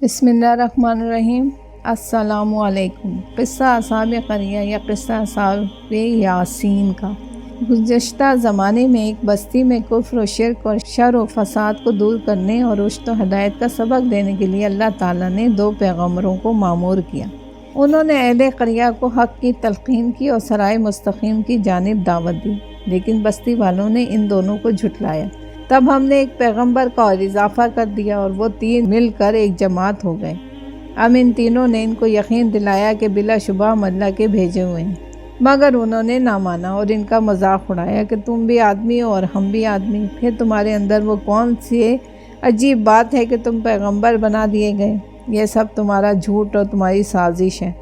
बिस्मिल्लाहिर्रहमानिर्रहीम। अस्सलामु अलैकुम। क़िस्सा असाब क़रिया या क़िस्सा असाब यासीन का। गुज़श्ता ज़माने में एक बस्ती में कुफ्र, शिर्क और शर व फ़साद को दूर करने और रुश्द व हिदायत का सबक देने के लिए अल्लाह ताला ने 2 पैगम्बरों को मामूर किया। उन्होंने अहले क़रिया को हक़ की तलक़ीन की और सराए मुस्तक़ीम की जानिब दावत दी, लेकिन बस्ती वालों ने इन दोनों को झुठलाया। तब हमने एक पैगंबर का और इजाफ़ा कर दिया और वो 3 मिलकर एक जमात हो गए। अब इन तीनों ने इनको यकीन दिलाया कि बिलाशुबा हम अल्लाह के भेजे हुए हैं, मगर उन्होंने ना माना और इनका मजाक उड़ाया कि तुम भी आदमी हो और हम भी आदमी। फिर तुम्हारे अंदर वो कौन सी अजीब बात है कि तुम पैगंबर बना दिए गए? यह सब तुम्हारा झूठ और तुम्हारी साजिश है।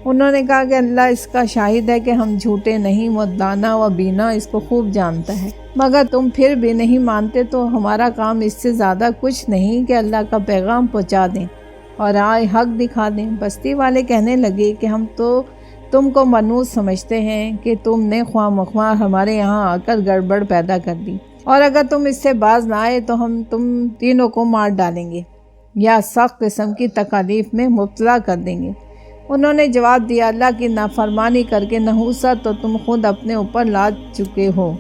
उन्होंने कहा कि अल्लाह इसका शाहिद है कि हम झूठे नहीं, वो दाना व बीना इसको खूब जानता है। मगर तुम फिर भी नहीं मानते तो हमारा काम इससे ज़्यादा कुछ नहीं कि अल्लाह का पैगाम पहुँचा दें और आए हक़ दिखा दें। बस्ती वाले कहने लगे कि हम तो तुमको मनूस समझते हैं कि तुमने ख्वाह हमारे यहाँ आकर गड़बड़ पैदा कर दी, और अगर तुम इससे बाज ना आए तो हम तुम तीनों को मार डालेंगे या सख्त किस्म की तकालीफ में मुब्तला कर देंगे। उन्होंने जवाब दिया, अल्लाह की नाफरमानी करके नहूसत तो तुम खुद अपने ऊपर ला चुके हो।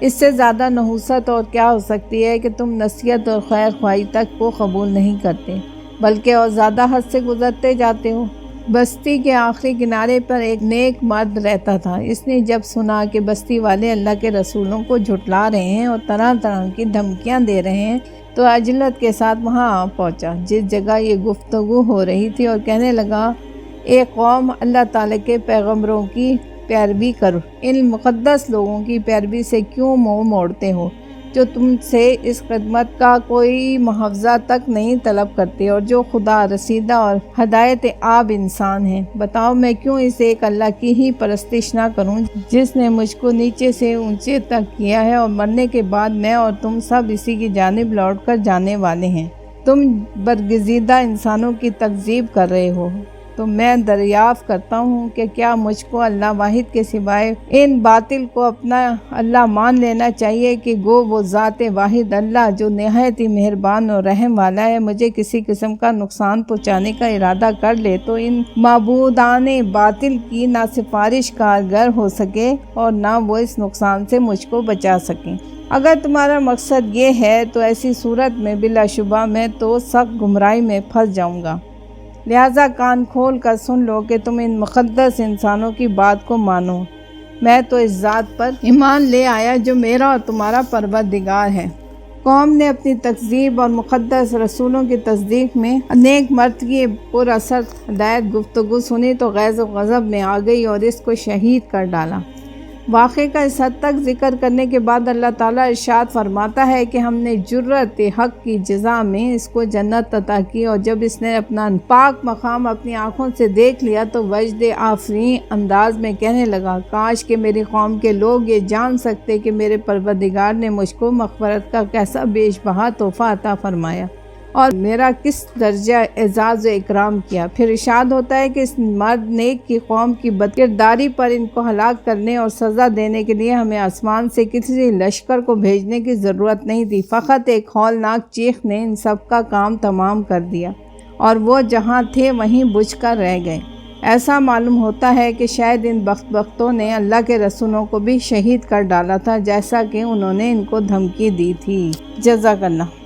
इससे ज़्यादा नहूसत और क्या हो सकती है कि तुम नसीहत और खैर ख्वाही तक को कबूल नहीं करते, बल्कि और ज़्यादा हद से गुजरते जाते हो। बस्ती के आखिरी किनारे पर एक नेक मर्द रहता था। इसने जब सुना कि बस्ती वाले अल्लाह के रसूलों को झुटला रहे हैं और तरह तरह की धमकियां दे रहे हैं, तो अजलत के साथ वहां आ पहुंचा जिस जगह ये गुफ्तगू हो रही थी, और कहने लगा, एक कौम अल्लाह ताला के पैगम्बरों की पैरवी करो। इन मुक़द्दस लोगों की पैरवी से क्यों मुँह मोड़ते हो, जो तुमसे इस खिदमत का कोई मुआवजा तक नहीं तलब करते और जो खुदा रसीदा और हदायत आब इंसान हैं। बताओ, मैं क्यों इस एक अल्लाह की ही परस्तिश ना करूं, जिसने मुझको नीचे से ऊंचे तक किया है, और मरने के बाद मैं और तुम सब इसी की जानिब लौट कर जाने वाले हैं। तुम बरगज़ीदा इंसानों की तकज़ीब कर रहे हो, तो मैं दरियाफ़्त करता हूँ कि क्या मुझको अल्लाह वाहिद के सिवाय इन बातिल को अपना अल्लाह मान लेना चाहिए कि गो वो ज़ात वाहिद अल्लाह जो नहायत ही मेहरबान और रहम वाला है मुझे किसी किस्म का नुकसान पहुँचाने का इरादा कर ले तो इन माबूदाने बातिल की ना सिफारिश कारगर हो सके और ना वो इस नुकसान से मुझको बचा सकें। अगर तुम्हारा मकसद ये है तो ऐसी सूरत में बिलाशुबा मैं तो सख्त गुमराही में फंस जाऊँगा। लिहाजा कान खोल कर सुन लो कि तुम इन मुक़द्दस इंसानों की बात को मानो। मैं तो इस ज़ात पर ईमान ले आया जो मेरा और तुम्हारा परवरदिगार है। कौम ने अपनी तकज़ीब और मुक़द्दस रसूलों की तस्दीक में नेक मर्द की पुरअसर हिदायत गुफ्तगू सुनी तो गैज़ व ग़ज़ब में आ गई और इसको शहीद कर डाला। वाक़े का इस हद तक ज़िक्र करने के बाद अल्लाह ताला इरशाद फरमाता है कि हमने जुर्रत हक़ की जज़ा में इसको जन्नत अता की, और जब इसने अपना पाक मकाम अपनी आँखों से देख लिया तो वजद आफरी अंदाज में कहने लगा, काश कि मेरी कौम के लोग ये जान सकते कि मेरे परवरदिगार ने मुझको मग़फ़िरत का कैसा बेशबहा तोहफ़ा अता फरमाया और मेरा किस दर्जा एजाज़ व इकराम किया। फिर इरशाद होता है कि इस मर्द नेक की कौम की बदकिरदारी पर इनको हलाक करने और सज़ा देने के लिए हमें आसमान से किसी लश्कर को भेजने की ज़रूरत नहीं थी। फ़कत एक हौलनाक चीख ने इन सब का काम तमाम कर दिया और वो जहाँ थे वहीं बुझ कर रह गए। ऐसा मालूम होता है कि शायद इन बख्तों ने अल्लाह के रसूलों को भी शहीद कर डाला था, जैसा कि उन्होंने इनको धमकी दी थी। जज़ाकल्लाह।